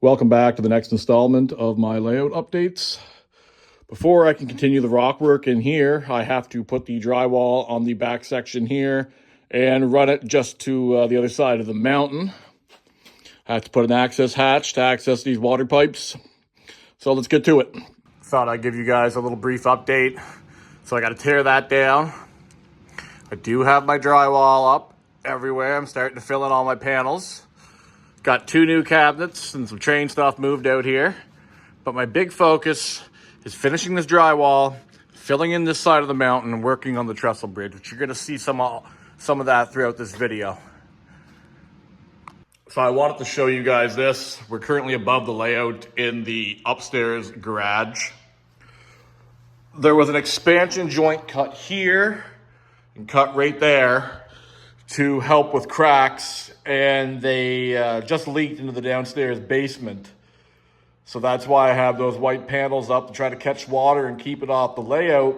Welcome back to the next installment of my layout updates. Before I can continue the rock work in here, I have to put the drywall on the back section here and run it just to the other side of the mountain. I have to put an access hatch to access these water pipes. So let's get to it. Thought I'd give you guys a little brief update. So I got to tear that down. I do have my drywall up everywhere. I'm starting to fill in all my panels. Got 2 new cabinets and some train stuff moved out here. But my big focus is finishing this drywall, filling in this side of the mountain, and working on the trestle bridge, which you're going to see some of that throughout this video. So I wanted to show you guys this. We're currently above the layout in the upstairs garage. There was an expansion joint cut here and cut right there to help with cracks, and they just leaked into the downstairs basement. So that's why I have those white panels up to try to catch water and keep it off the layout.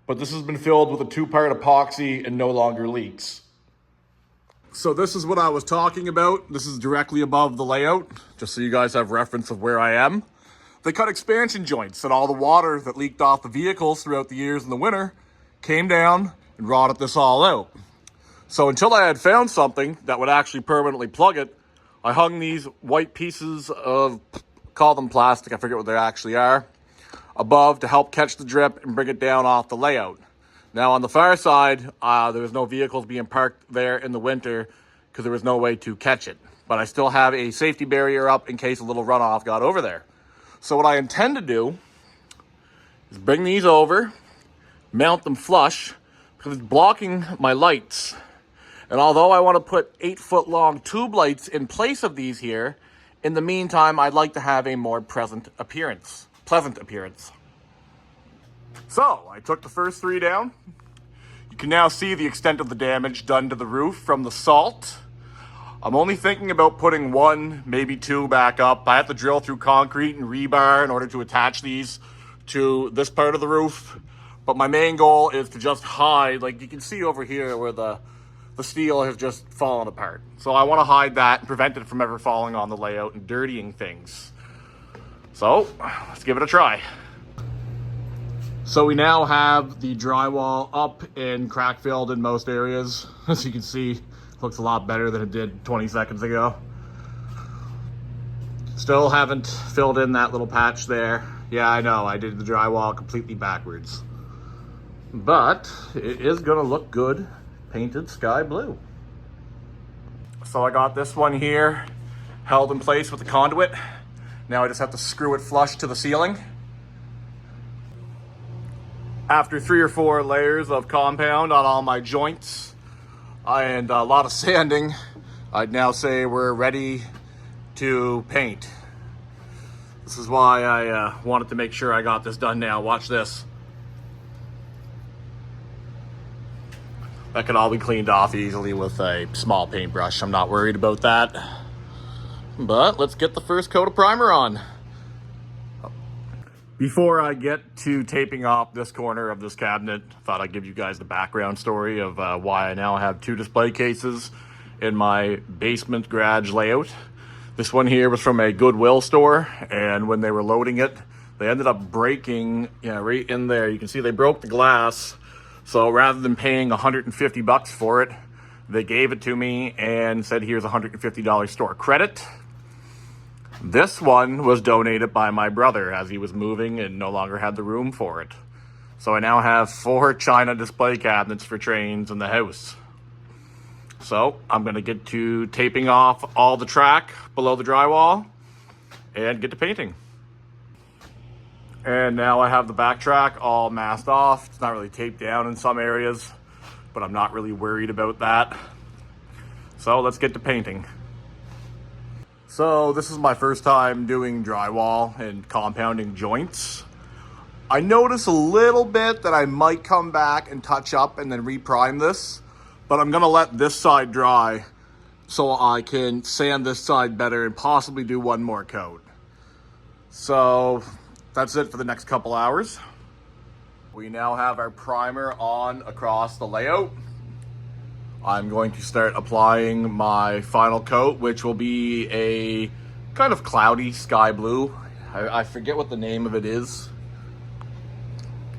But this has been filled with a 2-part epoxy and no longer leaks. So this is what I was talking about. This is directly above the layout, just so you guys have reference of where I am. They cut expansion joints, and all the water that leaked off the vehicles throughout the years in the winter came down and rotted this all out. So until I had found something that would actually permanently plug it, I hung these white pieces of, call them plastic, I forget what they actually are, above to help catch the drip and bring it down off the layout. Now on the far side, there was no vehicles being parked there in the winter because there was no way to catch it. But I still have a safety barrier up in case a little runoff got over there. So what I intend to do is bring these over, mount them flush, because it's blocking my lights. And although I want to put 8-foot-long tube lights in place of these here, in the meantime, I'd like to have a more pleasant appearance. So, I took the first 3 down. You can now see the extent of the damage done to the roof from the salt. I'm only thinking about putting 1, maybe 2 back up. I have to drill through concrete and rebar in order to attach these to this part of the roof. But my main goal is to just hide, like you can see over here where the steel has just fallen apart. So I want to hide that and prevent it from ever falling on the layout and dirtying things. So let's give it a try. So we now have the drywall up and crack filled in most areas. As you can see, it looks a lot better than it did 20 seconds ago. Still haven't filled in that little patch there. Yeah, I know, I did the drywall completely backwards. But it is gonna look good painted sky blue. So I got this one here held in place with the conduit. Now I just have to screw it flush to the ceiling. After 3 or 4 layers of compound on all my joints and a lot of sanding, I'd now say we're ready to paint. This is why I wanted to make sure I got this done now. Watch this. That could all be cleaned off easily with a small paintbrush. I'm not worried about that. But let's get the first coat of primer on. Before I get to taping off this corner of this cabinet, I thought I'd give you guys the background story of why I now have 2 display cases in my basement garage layout. This one here was from a Goodwill store, and when they were loading it, they ended up breaking, right in there. You can see they broke the glass. So rather than paying $150 for it, they gave it to me and said, here's $150 store credit. This one was donated by my brother as he was moving and no longer had the room for it. So I now have 4 China display cabinets for trains in the house. So I'm gonna get to taping off all the track below the drywall and get to painting. And now I have the back track all masked off. It's not really taped down in some areas, but I'm not really worried about that. So let's get to painting. So this is my first time doing drywall and compounding joints. I notice a little bit that I might come back and touch up and then reprime this, but I'm gonna let this side dry so I can sand this side better and possibly do 1 more coat. So that's it for the next couple hours. We now have our primer on across the layout. I'm going to start applying my final coat, which will be a kind of cloudy sky blue. I forget what the name of it is.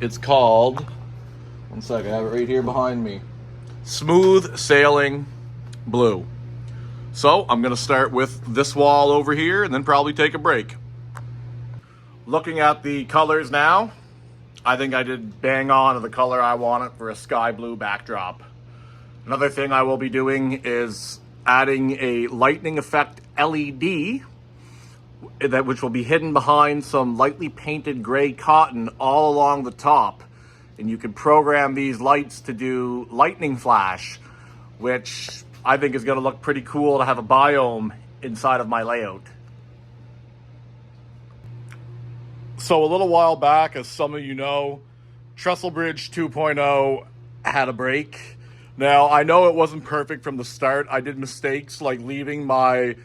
It's called, one second, I have it right here behind me. Smooth Sailing Blue. So I'm gonna start with this wall over here and then probably take a break. Looking at the colors now, I think I did bang on to the color I wanted for a sky blue backdrop. Another thing I will be doing is adding a lightning effect LED which will be hidden behind some lightly painted gray cotton all along the top. And you can program these lights to do lightning flash, which I think is gonna look pretty cool to have a biome inside of my layout. So a little while back, as some of you know, Trestle Bridge 2.0 had a break. Now, I know it wasn't perfect from the start. I did mistakes like leaving my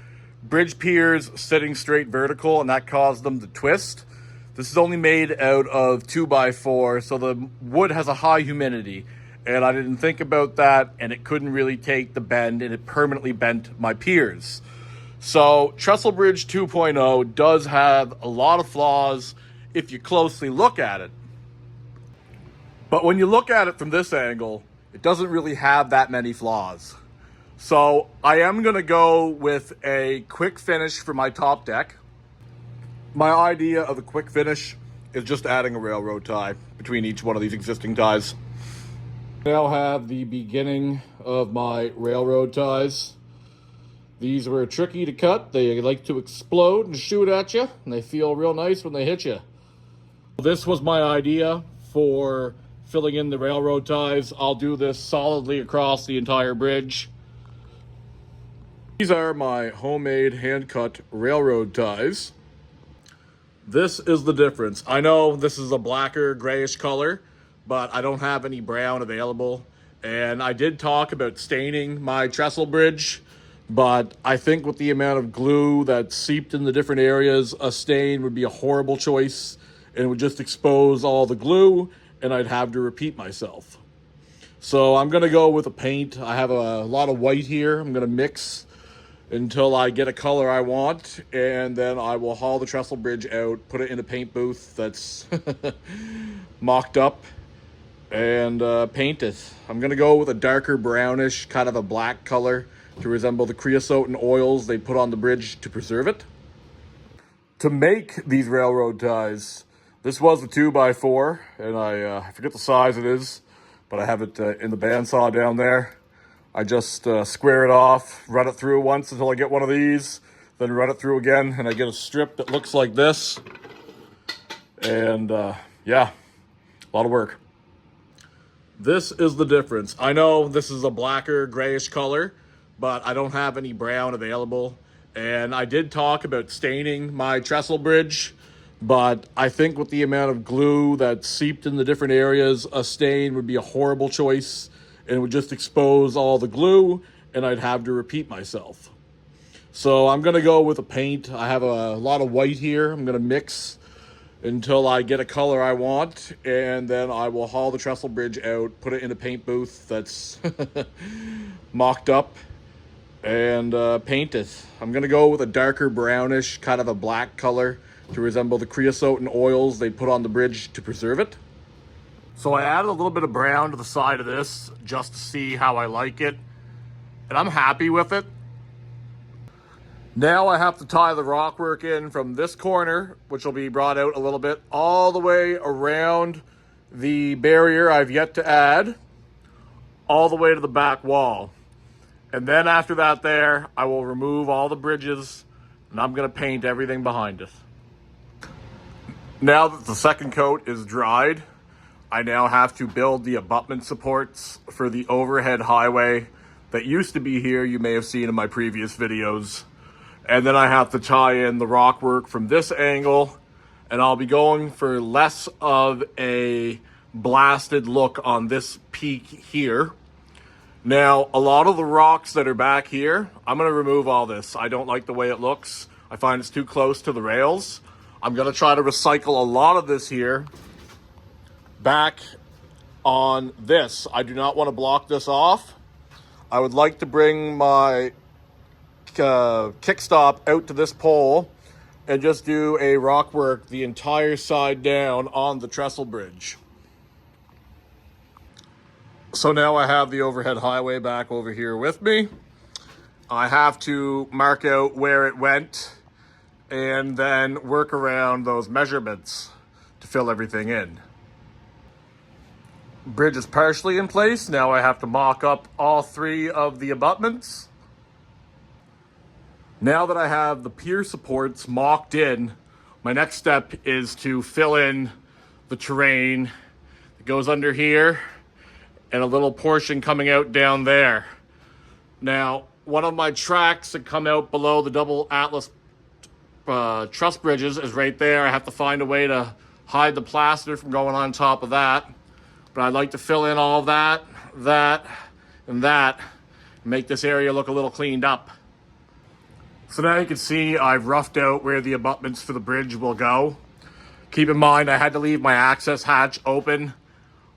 bridge piers sitting straight vertical, and that caused them to twist. This is only made out of 2x4, so the wood has a high humidity, and I didn't think about that, and it couldn't really take the bend, and it permanently bent my piers. So Trestle Bridge 2.0 does have a lot of flaws if you closely look at it. But when you look at it from this angle, it doesn't really have that many flaws. So I am gonna go with a quick finish for my top deck. My idea of a quick finish is just adding a railroad tie between each one of these existing ties. I now have the beginning of my railroad ties. These were tricky to cut. They like to explode and shoot at you, and they feel real nice when they hit you. This was my idea for filling in the railroad ties. I'll do this solidly across the entire bridge. These are my homemade hand-cut railroad ties. This is the difference. I know this is a blacker grayish color, but I don't have any brown available. And I did talk about staining my trestle bridge, but I think with the amount of glue that's seeped in the different areas, a stain would be a horrible choice, and it would just expose all the glue, and I'd have to repeat myself. So I'm gonna go with a paint. I have a lot of white here. I'm gonna mix until I get a color I want, and then I will haul the trestle bridge out, put it in a paint booth that's mocked up, and paint it. I'm gonna go with a darker brownish, kind of a black color to resemble the creosote and oils they put on the bridge to preserve it. To make these railroad ties, this was a 2x4, and I forget the size it is, but I have it in the bandsaw down there. I just square it off, run it through once until I get one of these, then run it through again, and I get a strip that looks like this. And yeah, a lot of work. This is the difference. I know this is a blacker grayish color, but I don't have any brown available. And I did talk about staining my trestle bridge, but I think with the amount of glue that's seeped in the different areas, a stain would be a horrible choice, and it would just expose all the glue, and I'd have to repeat myself. So I'm gonna go with a paint. I have a lot of white here. I'm gonna mix until I get a color I want, and then I will haul the trestle bridge out, put it in a paint booth that's mocked up, and paint it. I'm gonna go with a darker brownish, kind of a black color to resemble the creosote and oils they put on the bridge to preserve it. So I added a little bit of brown to the side of this just to see how I like it, and I'm happy with it. Now I have to tie the rock work in from this corner, which will be brought out a little bit, all the way around the barrier I've yet to add, all the way to the back wall. And then after that there, I will remove all the bridges, and I'm gonna paint everything behind it. Now that the second coat is dried, I now have to build the abutment supports for the overhead highway that used to be here. You may have seen in my previous videos. And then I have to tie in the rock work from this angle, and I'll be going for less of a blasted look on this peak here. Now, a lot of the rocks that are back here, I'm gonna remove all this. I don't like the way it looks. I find it's too close to the rails. I'm gonna try to recycle a lot of this here back on this. I do not want to block this off. I would like to bring my kick stop out to this pole and just do a rock work the entire side down on the trestle bridge. So now I have the overhead highway back over here with me. I have to mark out where it went and then work around those measurements to fill everything in. Bridge is partially in place. Now I have to mock up all 3 of the abutments. Now that I have the pier supports mocked in, my next step is to fill in the terrain that goes under here and a little portion coming out down there. Now, one of my tracks that come out below the double Atlas truss bridges is right there. I have to find a way to hide the plaster from going on top of that. But I'd like to fill in all that, and that, and make this area look a little cleaned up. So now you can see I've roughed out where the abutments for the bridge will go. Keep in mind I had to leave my access hatch open.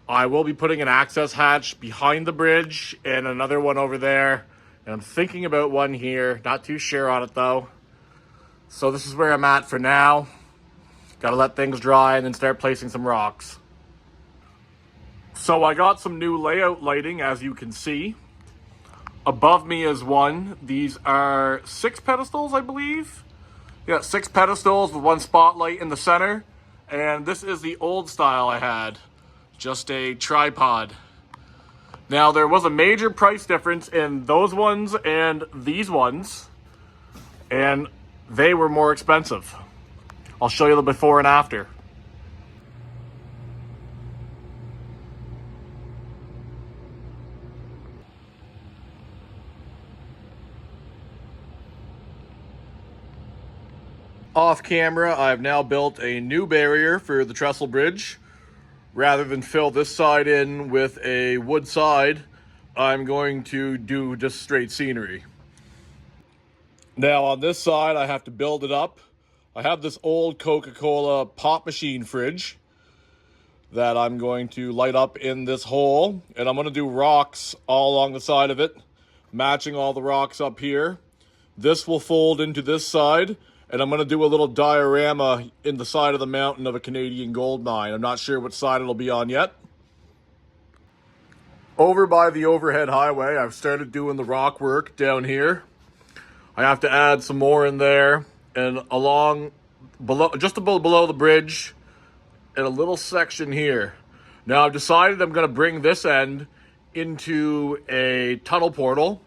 I will be putting an access hatch behind the bridge and another one over there. And I'm thinking about one here, not too sure on it though. So this is where I'm at for now. Gotta let things dry and then start placing some rocks. So I got some new layout lighting, as you can see. Above me is one. These are 6 pedestals, I believe. Yeah, 6 pedestals with 1 spotlight in the center. And this is the old style I had. Just a tripod. Now, there was a major price difference in those ones and these ones. And they were more expensive. I'll show you the before and after. Off camera, I've now built a new barrier for the trestle bridge. Rather than fill this side in with a wood side, I'm going to do just straight scenery. Now on this side, I have to build it up. I have this old Coca-Cola pop machine fridge that I'm going to light up in this hole. And I'm going to do rocks all along the side of it, matching all the rocks up here. This will fold into this side. And I'm going to do a little diorama in the side of the mountain of a Canadian gold mine. I'm not sure what side it'll be on yet. Over by the overhead highway, I've started doing the rock work down here. I have to add some more in there and along below, just below the bridge, and a little section here. Now I've decided I'm going to bring this end into a tunnel portal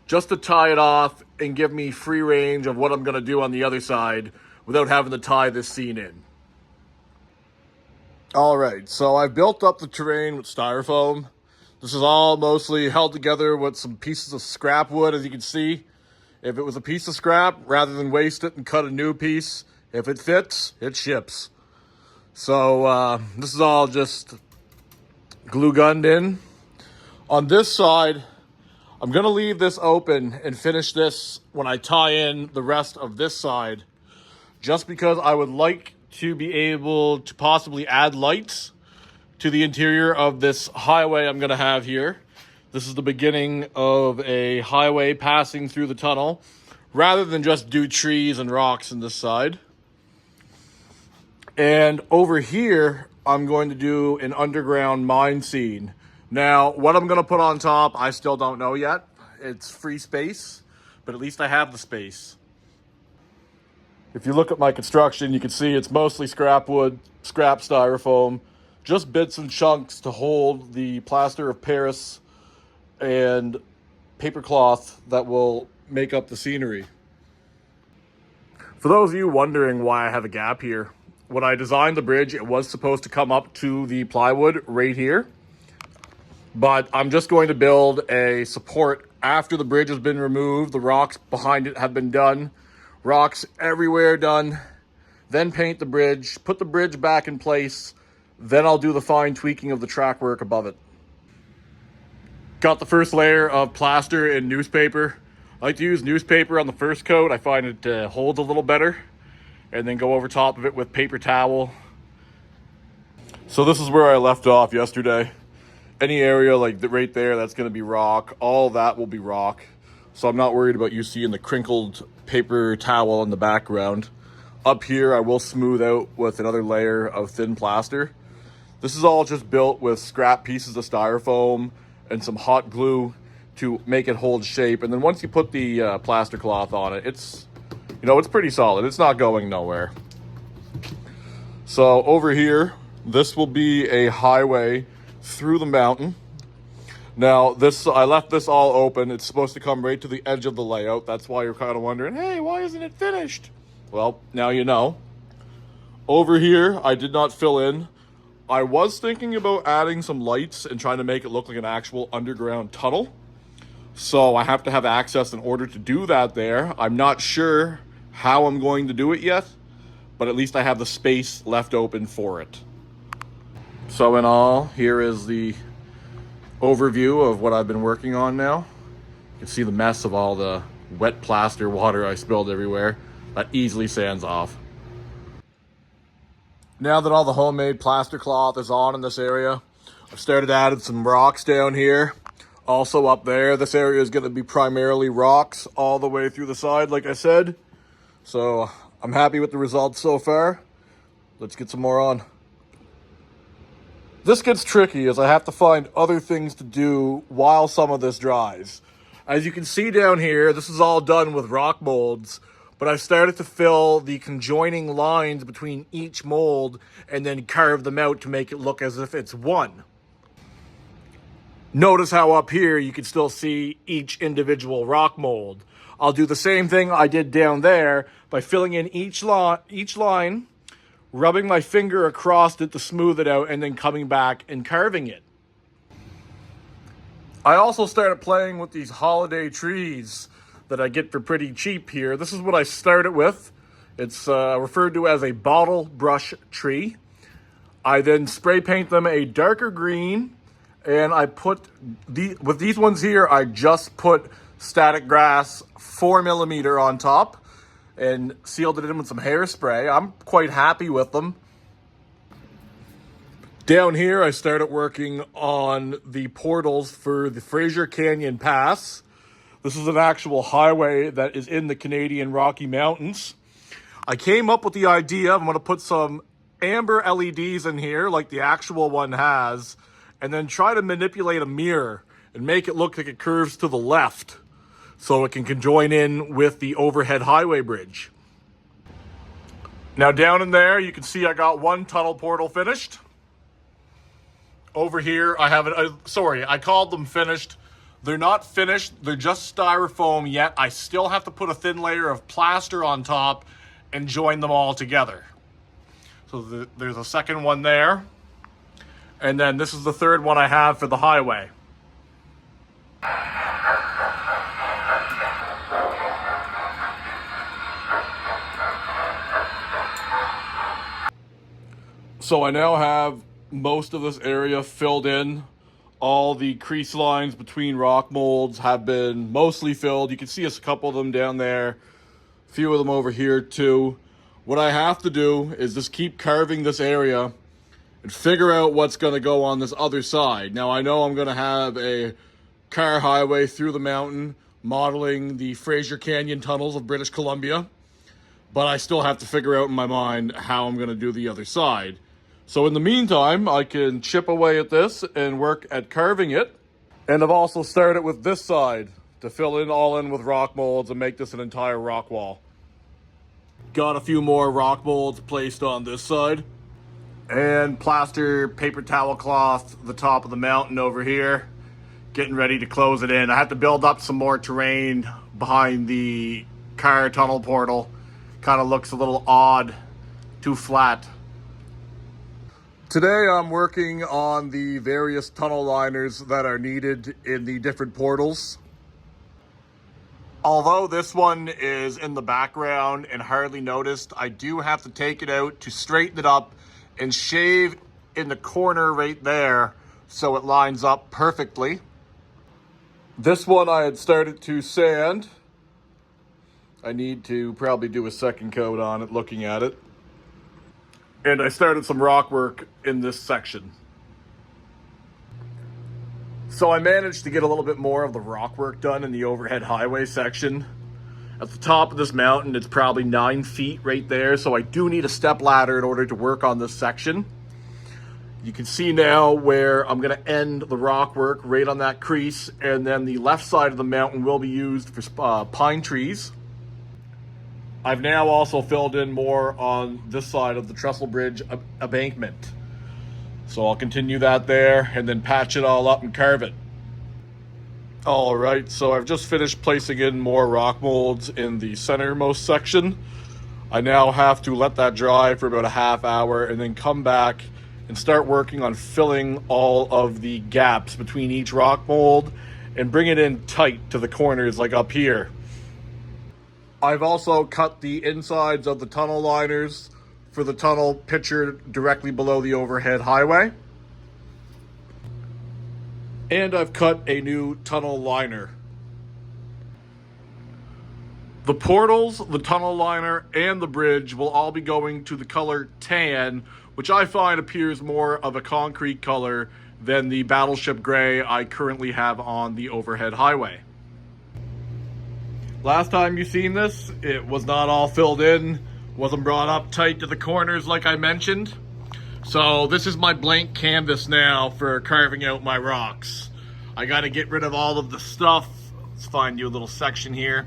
just to tie it off and give me free range of what I'm going to do on the other side without having to tie this scene in. All right, so I've built up the terrain with styrofoam. This is all mostly held together with some pieces of scrap wood, as you can see. If it was a piece of scrap, rather than waste it and cut a new piece, if it fits, it ships. So this is all just glue gunned in. On this side, I'm going to leave this open and finish this when I tie in the rest of this side, just because I would like to be able to possibly add lights to the interior of this highway I'm going to have here. This is the beginning of a highway passing through the tunnel, rather than just do trees and rocks in this side. And over here, I'm going to do an underground mine scene. Now, what I'm going to put on top, I still don't know yet. It's free space, but at least I have the space. If you look at my construction, you can see it's mostly scrap wood, scrap styrofoam, just bits and chunks to hold the plaster of Paris and paper cloth that will make up the scenery. For those of you wondering why I have a gap here, when I designed the bridge, it was supposed to come up to the plywood right here. But I'm just going to build a support after the bridge has been removed. The rocks behind it have been done. Rocks everywhere done. Then paint the bridge, put the bridge back in place. Then I'll do the fine tweaking of the track work above it. Got the first layer of plaster and newspaper. I like to use newspaper on the first coat. I find it holds a little better. And then go over top of it with paper towel. So this is where I left off yesterday. Any area like right there, that's going to be rock. All that will be rock. so I'm not worried about you seeing the crinkled paper towel in the background. Up here, I will smooth out with another layer of thin plaster. This is all just built with scrap pieces of styrofoam and some hot glue to make it hold shape. And then once you put the plaster cloth on it, it's pretty solid. It's not going nowhere. So over here, this will be a highway through the mountain. Now, I left this all open. It's supposed to come right to the edge of the layout. That's why you're kind of wondering, hey, why isn't it finished? Well, now you know. Over here, I did not fill in. I was thinking about adding some lights and trying to make it look like an actual underground tunnel. So I have to have access in order to do that there. I'm not sure how I'm going to do it yet, but at least I have the space left open for it. So in all, here is the overview of what I've been working on now. You can see the mess of all the wet plaster water I spilled everywhere. That easily sands off. Now that all the homemade plaster cloth is on in this area, I've started adding some rocks down here. Also up there, this area is going to be primarily rocks all the way through the side, like I said. So I'm happy with the results so far. Let's get some more on. This gets tricky as I have to find other things to do while some of this dries. As you can see down here, this is all done with rock molds, but I've started to fill the conjoining lines between each mold and then carve them out to make it look as if it's one. Notice how up here you can still see each individual rock mold. I'll do the same thing I did down there by filling in each line, rubbing my finger across it to smooth it out, and then coming back and carving it. I also started playing with these holiday trees that I get for pretty cheap here. This is what I started with. It's referred to as a bottle brush tree. I then spray paint them a darker green, and I put, with these ones here, I just put static grass 4mm on top and sealed it in with some hairspray. I'm quite happy with them. Down here, I started working on the portals for the Fraser Canyon Pass. This is an actual highway that is in the Canadian Rocky Mountains. I came up with the idea, I'm gonna put some amber LEDs in here like the actual one has, and then try to manipulate a mirror and make it look like it curves to the left so it can conjoin in with the overhead highway bridge. Now down in there, you can see I got one tunnel portal finished. Over here, I have I called them finished. They're not finished, they're just styrofoam yet. I still have to put a thin layer of plaster on top and join them all together. So there's a second one there. And then this is the third one I have for the highway. So I now have most of this area filled in. All the crease lines between rock molds have been mostly filled. You can see a couple of them down there, a few of them over here too. What I have to do is just keep carving this area and figure out what's going to go on this other side. Now I know I'm going to have a car highway through the mountain modeling the Fraser Canyon tunnels of British Columbia, but I still have to figure out in my mind how I'm going to do the other side. So in the meantime, I can chip away at this and work at carving it. And I've also started with this side to fill in all in with rock molds and make this an entire rock wall. Got a few more rock molds placed on this side. And plaster paper towel cloth the top of the mountain over here. Getting ready to close it in. I have to build up some more terrain behind the car tunnel portal. Kind of looks a little odd, too flat. Today I'm working on the various tunnel liners that are needed in the different portals. Although this one is in the background and hardly noticed, I do have to take it out to straighten it up and shave in the corner right there so it lines up perfectly. This one I had started to sand. I need to probably do a second coat on it looking at it. And I started some rock work in this section. So I managed to get a little bit more of the rock work done in the overhead highway section. At the top of this mountain, it's probably 9 feet right there, so I do need a step ladder in order to work on this section. You can see now where I'm going to end the rock work right on that crease, and then the left side of the mountain will be used for pine trees. I've now also filled in more on this side of the trestle bridge embankment. So I'll continue that there and then patch it all up and carve it. All right, so I've just finished placing in more rock molds in the centermost section. I now have to let that dry for about a half hour and then come back and start working on filling all of the gaps between each rock mold and bring it in tight to the corners like up here. I've also cut the insides of the tunnel liners for the tunnel pictured directly below the overhead highway. And I've cut a new tunnel liner. The portals, the tunnel liner, and the bridge will all be going to the color tan, which I find appears more of a concrete color than the battleship gray I currently have on the overhead highway. Last time you seen this, it was not all filled in, wasn't brought up tight to the corners like I mentioned. So this is my blank canvas now for carving out my rocks. I got to get rid of all of the stuff. Let's find you a little section here.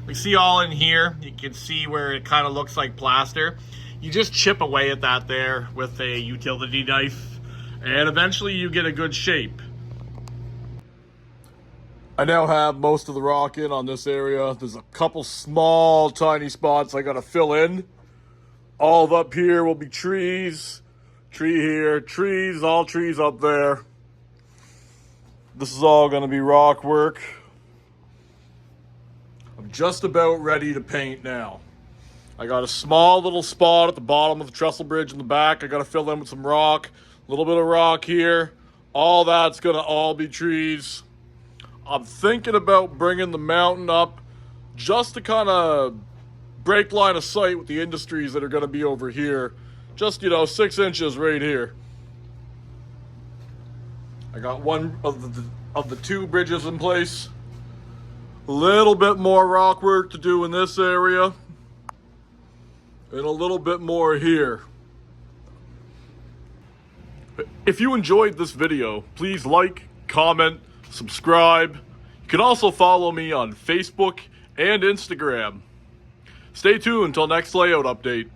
You see all in here, you can see where it kind of looks like plaster. You just chip away at that there with a utility knife, and eventually you get a good shape. I now have most of the rock in on this area. There's a couple small tiny spots I got to fill in. All of up here will be trees. Tree here, trees, all trees up there. This is all going to be rock work. I'm just about ready to paint now. I got a small little spot at the bottom of the trestle bridge in the back. I got to fill in with some rock, a little bit of rock here. All that's going to all be trees. I'm thinking about bringing the mountain up just to kind of break line of sight with the industries that are going to be over here. Just, 6 inches right here. I got one of the 2 bridges in place. A little bit more rock work to do in this area. And a little bit more here. If you enjoyed this video, please like, comment, subscribe. You can also follow me on Facebook and Instagram. Stay tuned until next layout update.